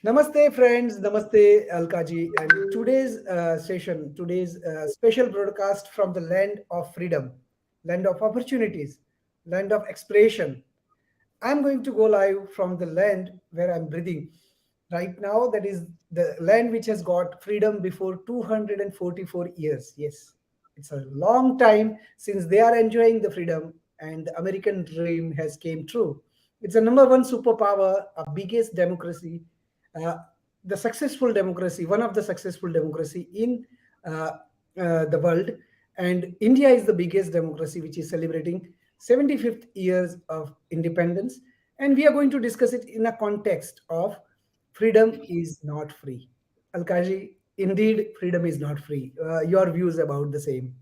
Namaste, friends. Namaste, Alkaji. And today's special broadcast from the land of freedom, land of opportunities, land of expression. I'm going to go live from the land where I'm breathing right now. That is the land which has got freedom before 244 years. Yes, it's a long time since they are enjoying the freedom, and the American dream has came true. It's a number one superpower, a biggest democracy, uh, the successful democracy, one of the successful democracy in uh, the world. And India is the biggest democracy, which is celebrating 75th years of independence. And we are going to discuss it in a context of freedom is not free. Alkaji, indeed, freedom is not free. Your views about the same.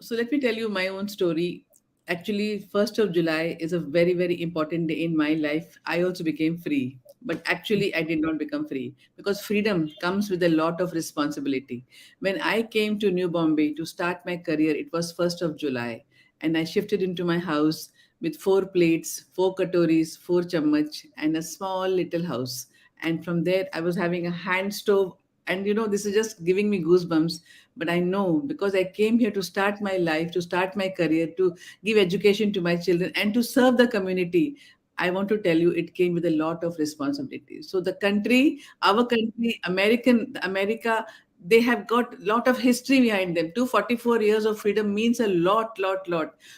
So let me tell you my own story. Actually, 1st of July is a very, very important day in my life. I also became free. But actually, I did not become free because freedom comes with a lot of responsibility. When I came to New Bombay to start my career, it was 1st of July. And I shifted into my house with four plates, four katoris, four chammach, and a small little house. And from there, I was having a hand stove. And this is just giving me goosebumps, but I know because I came here to start my life, to start my career, to give education to my children, and to serve the community. I want to tell you, it came with a lot of responsibility. So the country, our country, America, they have got a lot of history behind them. 244 years of freedom means a lot.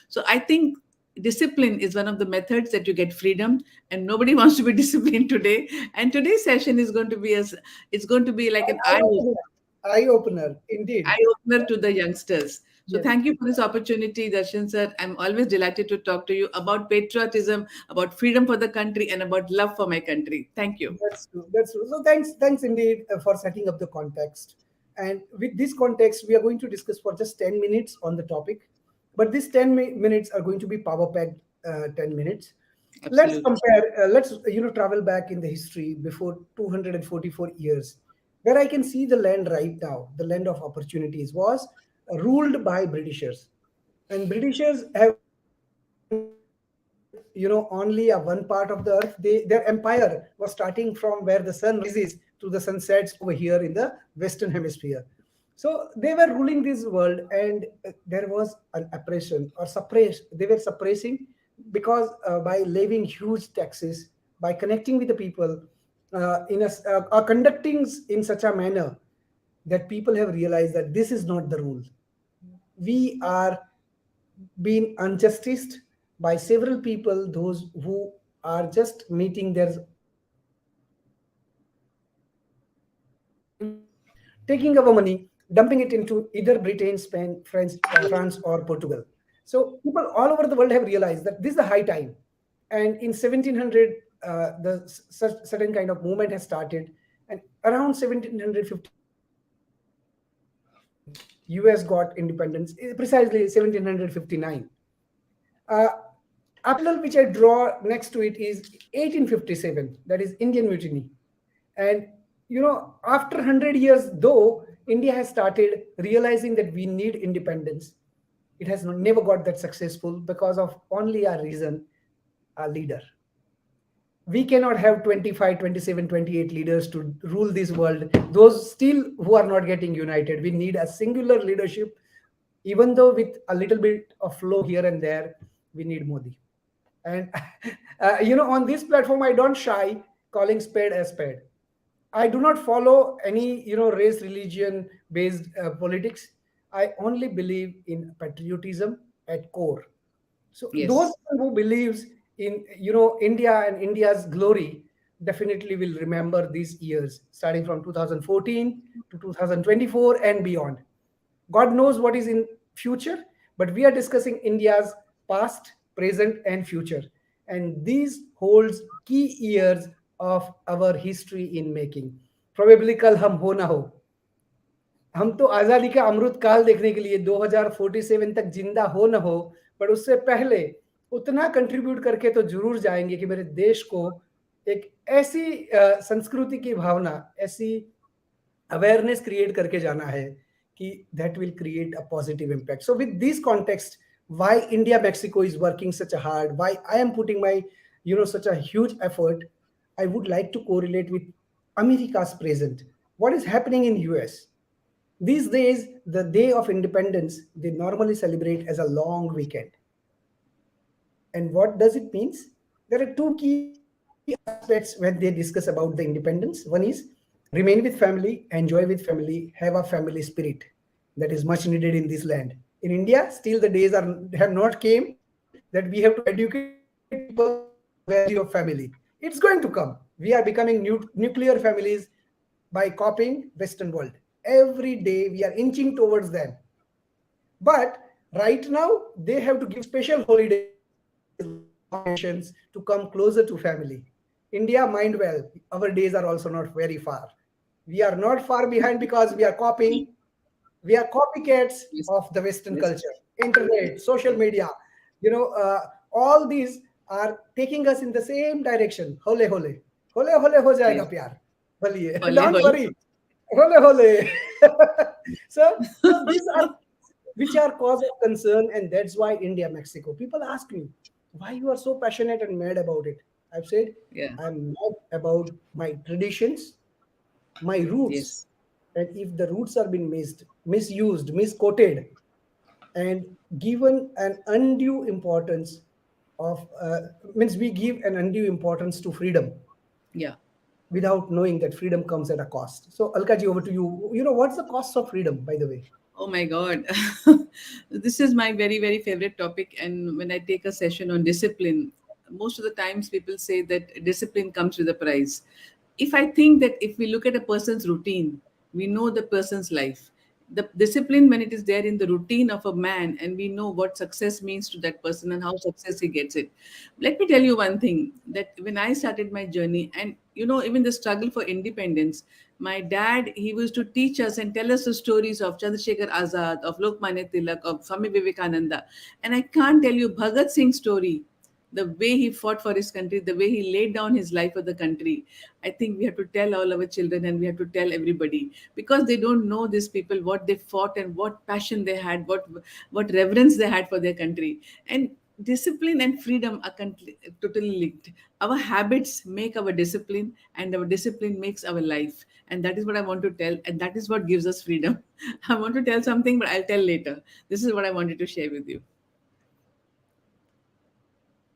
So I think discipline is one of the methods that you get freedom, and nobody wants to be disciplined today. And today's session is going to be as it's going to be like an Eye opener, eye opener, indeed. eye opener to the youngsters. So Yes. thank you for this opportunity, Darshan sir. I'm always delighted to talk to you about patriotism, about freedom for the country, and about love for my country. Thank you. That's true. That's true. So thanks indeed for setting up the context. And with this context, we are going to discuss for just 10 minutes on the topic. But these 10 minutes are going to be power packed 10 minutes. Let's Absolutely. compare. Let's travel back in the history before 244 years, where I can see the land right now. The land of opportunities was ruled by Britishers, and Britishers have only a one part of the earth. Their empire was starting from where the sun rises to the sunsets over here in the western hemisphere. So they were ruling this world, and there was an oppression or suppress. They were suppressing because by levying huge taxes, by connecting with the people, or conducting in such a manner that people have realized that this is not the rule. We are being unjusticed by several people, those who are just meeting their taking our money, dumping it into either Britain, Spain, France, or Portugal. So people all over the world have realized that this is the high time. And in 1700, the certain kind of movement has started. And around 1759, US got independence, precisely 1759. Uh, a parallel which I draw next to it is 1857, that is Indian Mutiny. And after 100 years, though India has started realizing that we need independence, it has never got that successful because of only a reason: a leader. We cannot have 25, 27, 28 leaders to rule this world, those still who are not getting united. We need a singular leadership, even though with a little bit of flow here and there. We need Modi. And on this platform, I don't shy calling spade a spade. I do not follow any race religion based politics. I only believe in patriotism at core. So those Yes. who believes in India and India's glory definitely will remember these years starting from 2014 to 2024 and beyond. God knows what is in future, but we are discussing India's past, present, and future. And these holds key years of our history in making. Probably कल हम हो ना हो, हम तो आजादी का अमृत काल देखने के लिए 2047 तक जिंदा हो ना हो, पर उससे पहले उतना कंट्रीब्यूट करके तो जरूर जाएंगे कि मेरे देश को एक ऐसी संस्कृति की भावना, ऐसी अवेयरनेस क्रिएट करके जाना है कि that will create a positive impact. So with this context, why India Mexico is working such a hard, why I am putting my such a huge effort. I would like to correlate with America's present. What is happening in US? These days, the day of independence, they normally celebrate as a long weekend. And what does it means? There are two key aspects when they discuss about the independence. One is remain with family, enjoy with family, have a family spirit that is much needed in this land. In India, still the days are have not came that we have to educate people about the value of family. It's going to come. We are becoming nuclear families by copying Western world. Every day we are inching towards them. But right now, they have to give special holidays, long vacations to come closer to family. India, mind well, our days are also not very far. We are not far behind because we are copycats of the Yes, Western culture, yes, internet, social media. You know, all these are taking us in the same direction. Hole ho jayega yes. pyar. Boliye, Holi, don't holi. worry. Hole. So these are which are cause of concern, and that's why India Mexico people ask me why you are so passionate and mad about it. I've said Yeah, I'm mad about my traditions, my roots, yes. and if the roots are being misused, misquoted, and given an undue importance of means we give an undue importance to freedom Yeah. without knowing that freedom comes at a cost. So Alkaji, over to you. You know what's the cost of freedom, by the way? Oh my God. This is my very, very favorite topic. And when I take a session on discipline, most of the times people say that discipline comes with a price. If I think that if we look at a person's routine, we know the person's life. The discipline, when it is there in the routine of a man, and we know what success means to that person and how success he gets it. Let me tell you one thing, that when I started my journey, and even the struggle for independence, my dad, he used to teach us and tell us the stories of Chandrasekhar Azad, of Lokmanya Tilak, of Swami Vivekananda. And I can't tell you Bhagat Singh's story, the way he fought for his country, the way he laid down his life for the country. I think we have to tell all our children, and we have to tell everybody, because they don't know these people, what they fought and what passion they had, what reverence they had for their country. And discipline and freedom are totally linked. Our habits make our discipline, and our discipline makes our life. And that is what I want to tell, and that is what gives us freedom. I want to tell something, but I'll tell later. This is what I wanted to share with you.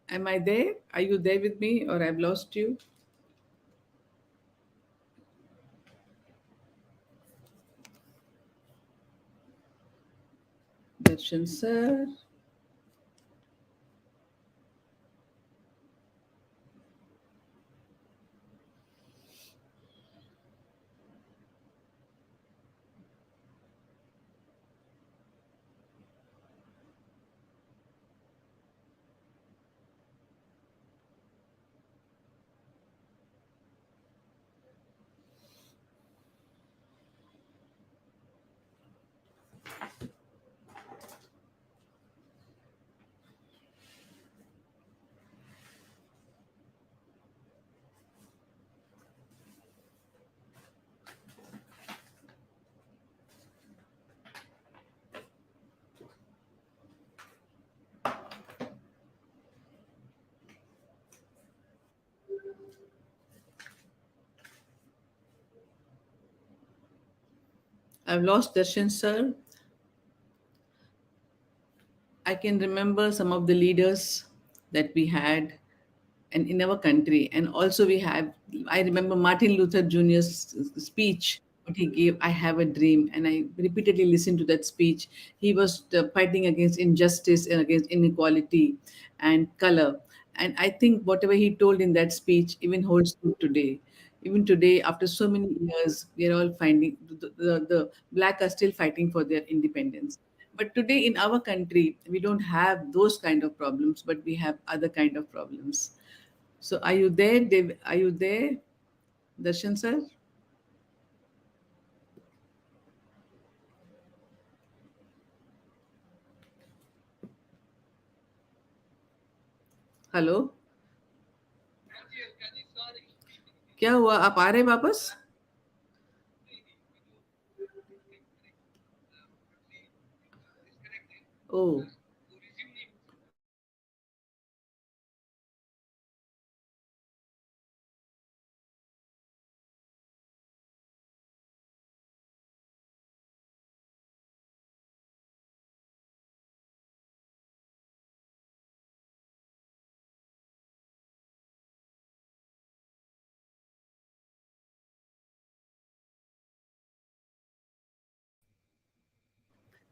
Am I there? Are you there with me, or I've lost you? Darshan sir. I've lost Darshan sir. I can remember some of the leaders that we had and in our country. And also we have, I remember Martin Luther Jr.'s speech, what he gave, I have a dream. And I repeatedly listened to that speech. He was fighting against injustice and against inequality and color. And I think whatever he told in that speech even holds true today. Even today, after so many years, we are all finding the black are still fighting for their independence. But today in our country, we don't have those kind of problems, but we have other kind of problems. So are you there, Dev? Are you there, Darshan sir? Hello, क्या हुआ? आप आ रहे हैं वापस? ओह,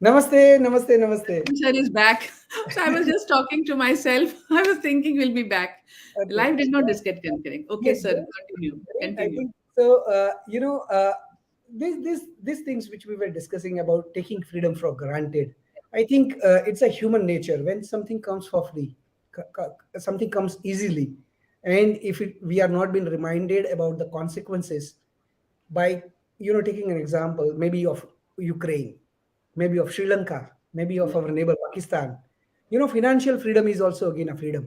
Namaste, namaste, namaste. Sir is back. So I was just talking to myself. I was thinking we'll be back. Okay. Life did not disconnect. Okay, Yes, sir, great, continue. great. I Continue. think so. These things which we were discussing about taking freedom for granted. I think it's a human nature. When something comes for free, something comes easily, and if we are not being reminded about the consequences, by taking an example, maybe of Ukraine, maybe of Sri Lanka, maybe of Yeah. our neighbor Pakistan. Financial freedom is also again a freedom,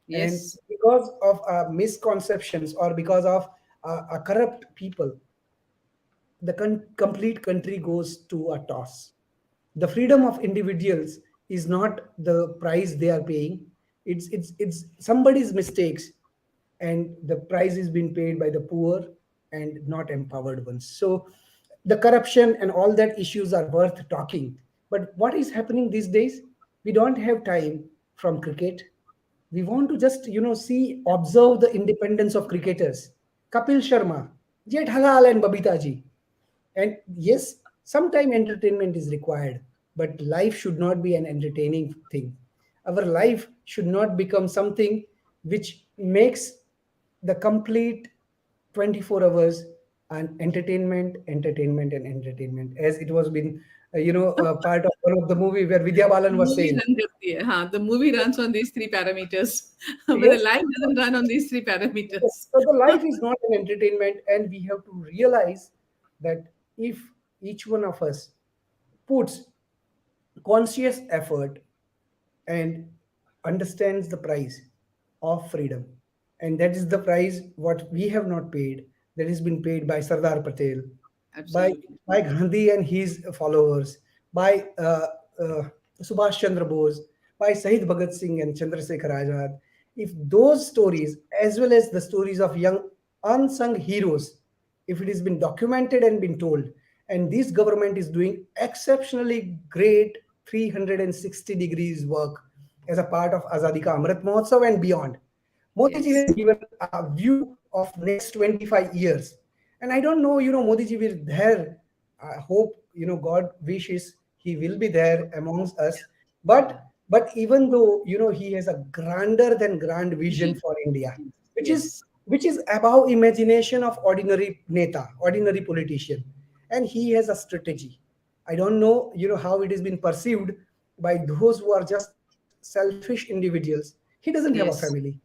and Yes. because of misconceptions or because of a corrupt people, the complete country goes to a toss. The freedom of individuals is not the price they are paying. It's somebody's mistakes, and the price is being paid by the poor and not empowered ones. So the corruption and all that issues are worth talking. But what is happening these days? We don't have time from cricket. We want to just see, observe the independence of cricketers, Kapil Sharma, Jethalal and Babita ji. And yes, sometime entertainment is required, but life should not be an entertaining thing. Our life should not become something which makes the complete 24 hours and entertainment, entertainment, and entertainment, as it was been part of one of the movie where Vidya Balan was Movie saying. run करती है. हाँ, the movie runs on these three parameters, but the Yes. life doesn't run on these three Yes. parameters. So the life is not an entertainment, and we have to realize that if each one of us puts conscious effort and understands the price of freedom, and that is the price what we have not paid, that has been paid by Sardar Patel, by Absolutely. Gandhi and his followers, by uh, Subhash Chandra Bose, by Sahid Bhagat Singh and Chandrasekhar Azad. If those stories, as well as the stories of young unsung heroes, if it has been documented and been told, and this government is doing exceptionally great 360 degrees work as a part of Azadi Ka Amrit Mahotsav and beyond. Modi ji Yes. has given a view of next 25 years. And I don't know, Modi ji will there. I hope, God wishes he will be there amongst us. But even though, he has a grander than grand vision Vision. for India, which is Yes. which is above imagination of ordinary neta, ordinary politician. And he has a strategy. I don't know, how it has been perceived by those who are just selfish individuals. He doesn't have a family. Yes.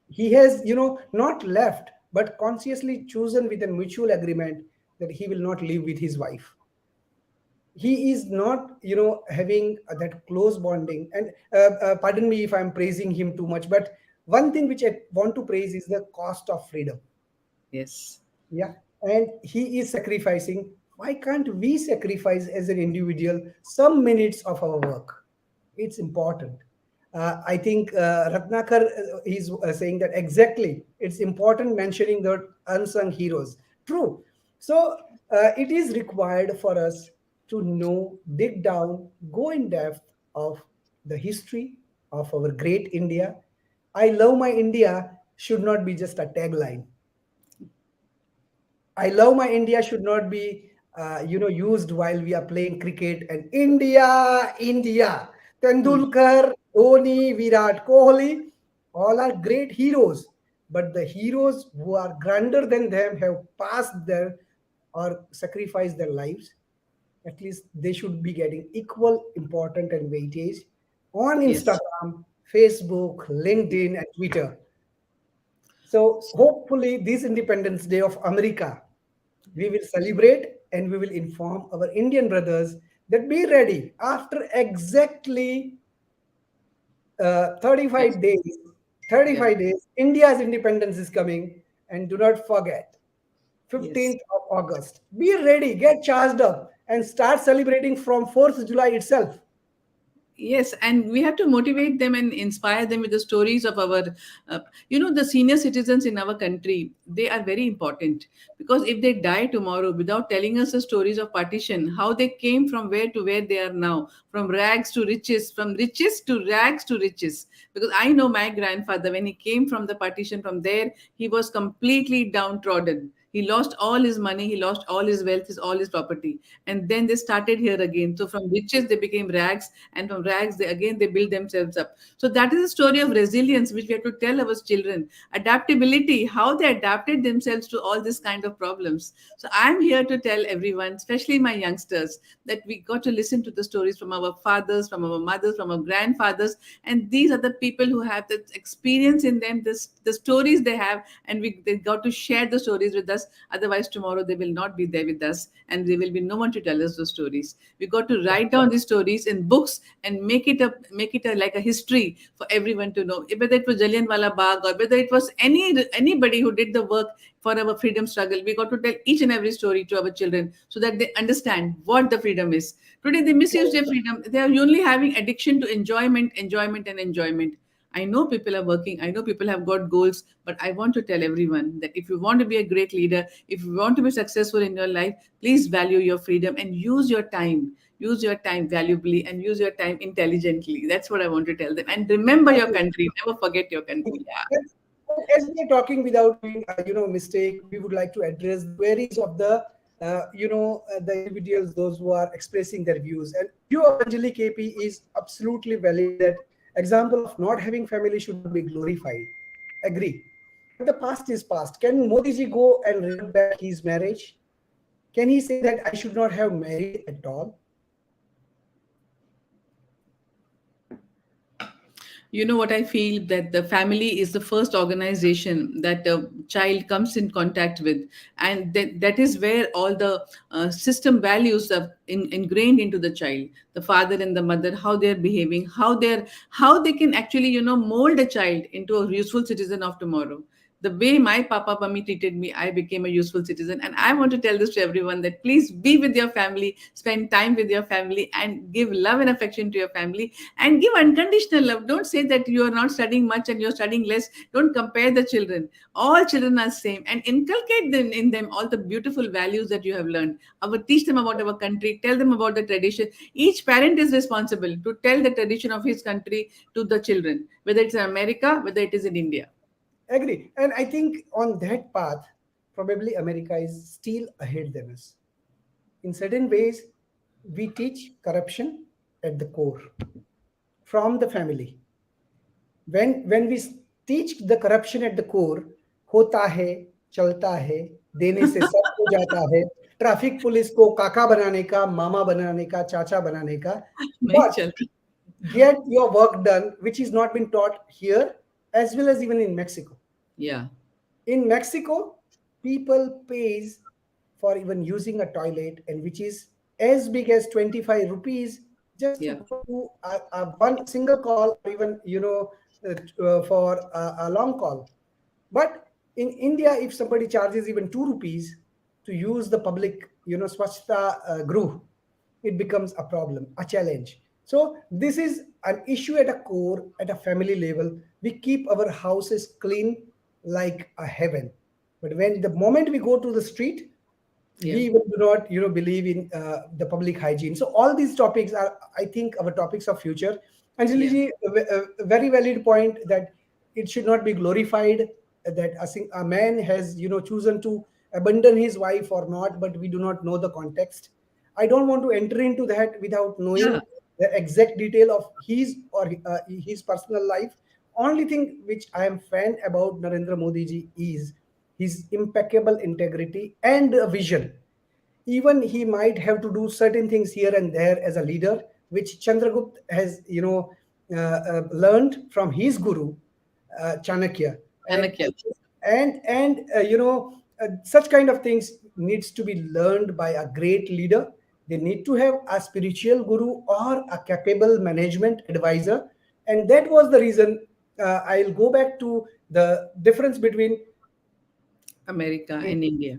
He has not left, but consciously chosen with a mutual agreement that he will not live with his wife. He is not having that close bonding. And pardon me if I'm praising him too much, but one thing which I want to praise is the cost of freedom. Yes. Yeah. And he is sacrificing. Why can't we sacrifice as an individual some minutes of our work? It's important. I think Ratnakar is saying that exactly. It's important mentioning the unsung heroes. True. So it is required for us to know, dig down, go in depth of the history of our great India. I love my India should not be just a tagline. I love my India should not be, used while we are playing cricket and India, India. Hmm. Tendulkar, Dhoni, Virat Kohli, all are great heroes. But the heroes who are grander than them have passed their or sacrificed their lives. At least they should be getting equal important and weightage on Yes. Instagram, Facebook, LinkedIn, and Twitter. So hopefully, this Independence Day of America, we will celebrate and we will inform our Indian brothers that be ready after exactly Yes. 35 days. Yeah. 35 days, India's independence is coming, and do not forget, Yes. 15th of August. Be ready, get charged up, and start celebrating from 4th July itself. Yes, and we have to motivate them and inspire them with the stories of our, the senior citizens in our country. They are very important because if they die tomorrow without telling us the stories of partition, how they came from where to where they are now, from rags to riches, from riches to rags to riches. Because I know my grandfather, when he came from the partition from there, he was completely downtrodden. He lost all his money, he lost all his wealth, all his property, and then they started here again. So from riches they became rags, and from rags they build themselves up. So that is a story of resilience which we have to tell our children. Adaptability, how they adapted themselves to all this kind of problems. So I'm here to tell everyone, especially my youngsters, that we got to listen to the stories from our fathers, from our mothers, from our grandfathers, and these are the people who have the experience in them, the stories they have, and they got to share the stories with us. Otherwise, tomorrow they will not be there with us, and there will be no one to tell us the stories. We got to write down these stories in books and make it like a history for everyone to know. Whether it was Jallianwala Bagh or whether it was anybody who did the work for our freedom struggle, we got to tell each and every story to our children so that they understand what the freedom is. Today they misuse their freedom. They are only having addiction to enjoyment, enjoyment, and enjoyment. I know people are working, I know people have got goals, but I want to tell everyone that if you want to be a great leader, if you want to be successful in your life, please value your freedom and use your time. Use your time valuably and use your time intelligently. That's what I want to tell them. And remember your country. Never forget your country. Yeah. And as we are talking without doing, mistake, we would like to address the queries of the, the individuals, those who are expressing their views. And view of Anjali KP is absolutely valid. That example of not having family should not be glorified. Agree. But the past is past. Can Modi ji go and revert back his marriage? Can he say that I should not have married at all? You know what I feel, that the family is the first organization that a child comes in contact with, and that is where all the system values are ingrained into the child. The father and the mother, how they're behaving, how they can actually mold a child into a useful citizen of tomorrow. The way my papa mummy treated me, I became a useful citizen. And I want to tell this to everyone, that please be with your family, spend time with your family, and give love and affection to your family, and give unconditional love. Don't say that you are not studying much and you're studying less. Don't compare the children. All children are same, and inculcate them in them all the beautiful values that you have learned. Teach them about our country, tell them about the tradition. Each parent is responsible to tell the tradition of his country to the children, whether it's in America, whether it is in India. Agree. And I think on that path, probably America is still ahead than us. In certain ways, we teach corruption at the core from the family. When we teach the corruption at the core, होता है, चलता है, देने से सब हो जाता है, ट्रैफिक पुलिस को काका बनाने का, मामा बनाने का, चाचा बनाने का, नहीं but चलता. get your work done, which is not been taught here as well as even in Mexico. Yeah. In Mexico, people pays for even using a toilet, and which is as big as 25 rupees just to Yeah. go to one single call, or even for a long call. But in India, if somebody charges even 2 rupees to use the public, swachhta group, it becomes a problem, a challenge. So this is an issue at a core, at a family level. We keep our houses clean like a heaven. But when the moment we go to the street, we Yeah. even do not, believe in the public hygiene. So all these topics are, I think, our topics of future. Anjali Yeah. ji, a very valid point that it should not be glorified. That a man has, chosen to abandon his wife or not, but we do not know the context. I don't want to enter into that without Yeah. knowing the exact detail of his or his personal life. Only thing which I am fan about Narendra Modi ji is his impeccable integrity and vision. Even he might have to do certain things here and there as a leader, which Chandragupta has, learned from his guru, Chanakya. And Chanakya. such kind of things needs to be learned by a great leader. They need to have a spiritual guru or a capable management advisor, and that was the reason. I'll go back to the difference between America and India.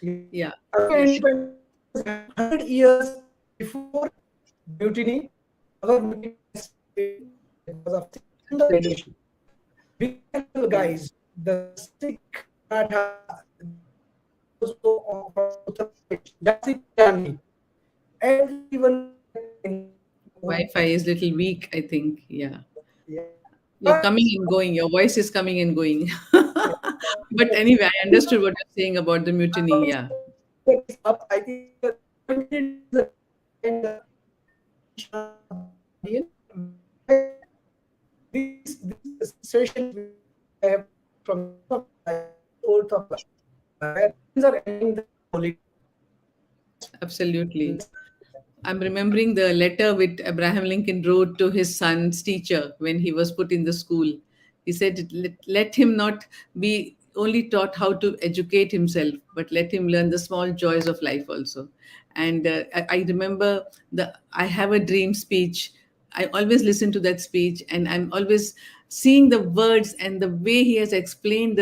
Yeah. American independence has happened 100 years before mutiny. Our mutiny has failed because of single leadership. We cattle Yeah. guys, the Sikh, Maratha, those who are from Uttar Pradesh, Jhansi Rani, everyone kept in Wi-Fi is little weak, I think. Yeah. yeah. You're But coming and going. Your voice is coming and going. But anyway, I understood what you're saying about the mutiny. Yeah, That is up. I think 20 minutes is the time and the attention of the audience. I think these sessions which I have taken from the 5th of July to 4th of July, where Indians are enjoying the holiday. Let's absolutely. let's I'm remembering the letter which Abraham Lincoln wrote to his son's teacher when he was put in the school. He said, let him not be only taught how to educate himself, but let him learn the small joys of life also. And I remember the I Have a Dream speech. I always listen to that speech, and I'm always seeing the words and the way he has explained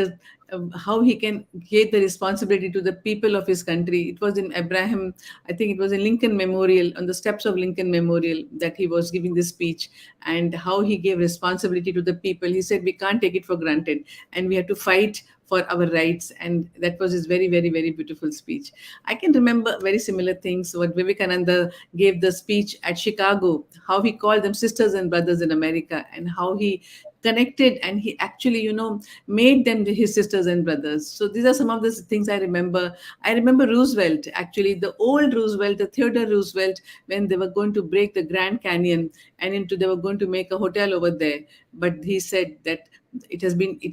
how he can give the responsibility to the people of his country. It was in Abraham, I think it was in Lincoln Memorial, on the steps of Lincoln Memorial, that he was giving this speech, and how he gave responsibility to the people. He said, we can't take it for granted, and we have to fight for our rights. And that was his very, very, very beautiful speech. I can remember very similar things. What Vivekananda gave the speech at Chicago, how he called them sisters and brothers in America, and how he connected and he actually, made them his sisters and brothers. So these are some of the things I remember. I remember Roosevelt, actually, the old Roosevelt, the Theodore Roosevelt, when they were going to break the Grand Canyon and into they were going to make a hotel over there. But he said that it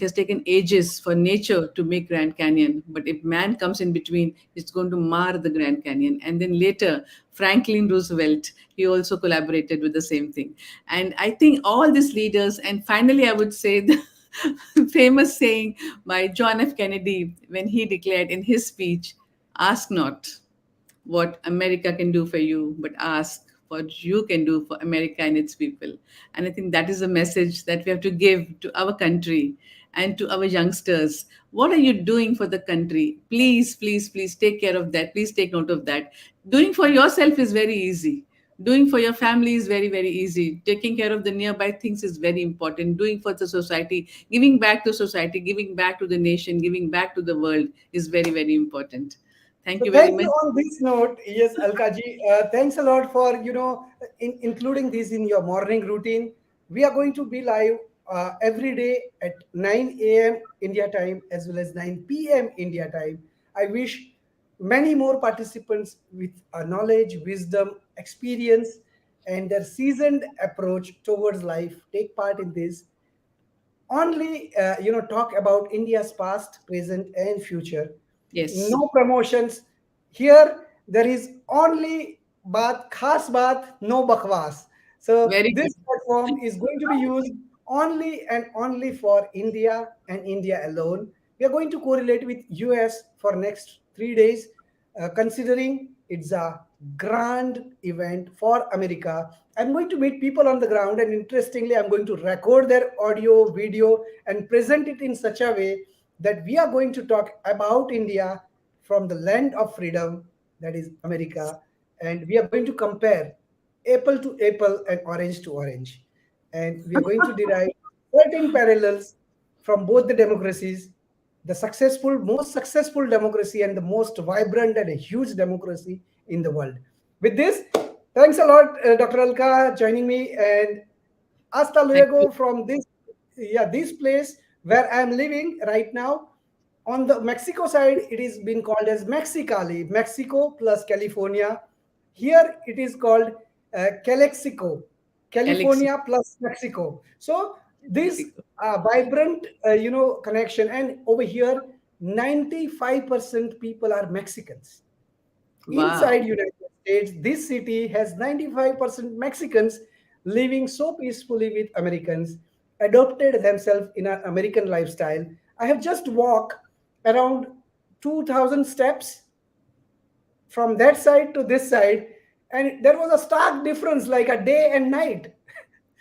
has taken ages for nature to make Grand Canyon, but if man comes in between, it's going to mar the Grand Canyon. And then later, Franklin Roosevelt, he also collaborated with the same thing. And I think all these leaders, and finally, I would say the famous saying by John F. Kennedy when he declared in his speech, ask not what America can do for you, but ask what you can do for America and its people. And I think that is a message that we have to give to our country and to our youngsters. What are you doing for the country? Please, please, please take care of that. Please take note of that. Doing for yourself is very easy. Doing for your family is very, very easy. Taking care of the nearby things is very important. Doing for the society, giving back to society, giving back to the nation, giving back to the world is very, very important. Thank So you very thank you much. on this note. Yes, Alkaji, thanks a lot for including this in your morning routine. We are going to be live every day at 9 a.m. India time as well as 9 p.m. India time. I wish many more participants with knowledge, wisdom, experience, and their seasoned approach towards life take part in this only talk about India's past, present, and future. Yes, No promotions here. There is only baat, khas baat, no bakwas. So very good. this platform is going to be used only and only for India and India alone. We are going to correlate with US for next 3 days, considering it's a grand event for America. I'm going to meet people on the ground, and interestingly, I'm going to record their audio, video, and present it in such a way that we are going to talk about India from the land of freedom, that is America, and we are going to compare apple to apple and orange to orange. And we are going to derive certain parallels from both the democracies, the most successful democracy and the most vibrant and a huge democracy in the world. With this, thanks a lot, Dr. Alka, joining me, and hasta Thank you. luego from this place where I am living right now. On the Mexico side, it is been called as Mexicali, Mexico plus California. Here it is called Calexico, Alex, California plus Mexico. So this Mexico. vibrant, connection. And over here, 95% people are Mexicans. Inside Wow. United States, this city has 95% Mexicans living so peacefully with Americans, adopted themselves in an American lifestyle. I have just walked around 2000 steps from that side to this side, and there was a stark difference, like a day and night.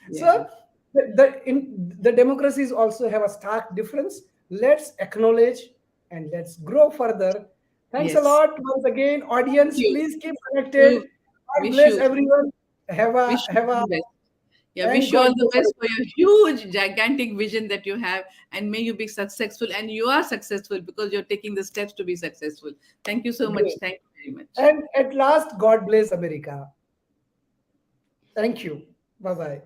Yeah. So the democracies also have a stark difference. Let's acknowledge and let's grow further. Thanks a Yes. lot once again, Thank audience. you. Please keep You connected. God wish bless you everyone. wish you Have all a the best. Yeah, and wish you all God the bless best for everyone. your huge, gigantic vision that you have, and may you be successful. And you are successful because you're taking the steps to be successful. Thank you so much. Great. Thank you very much. And at last, God bless America. Thank you. Bye bye.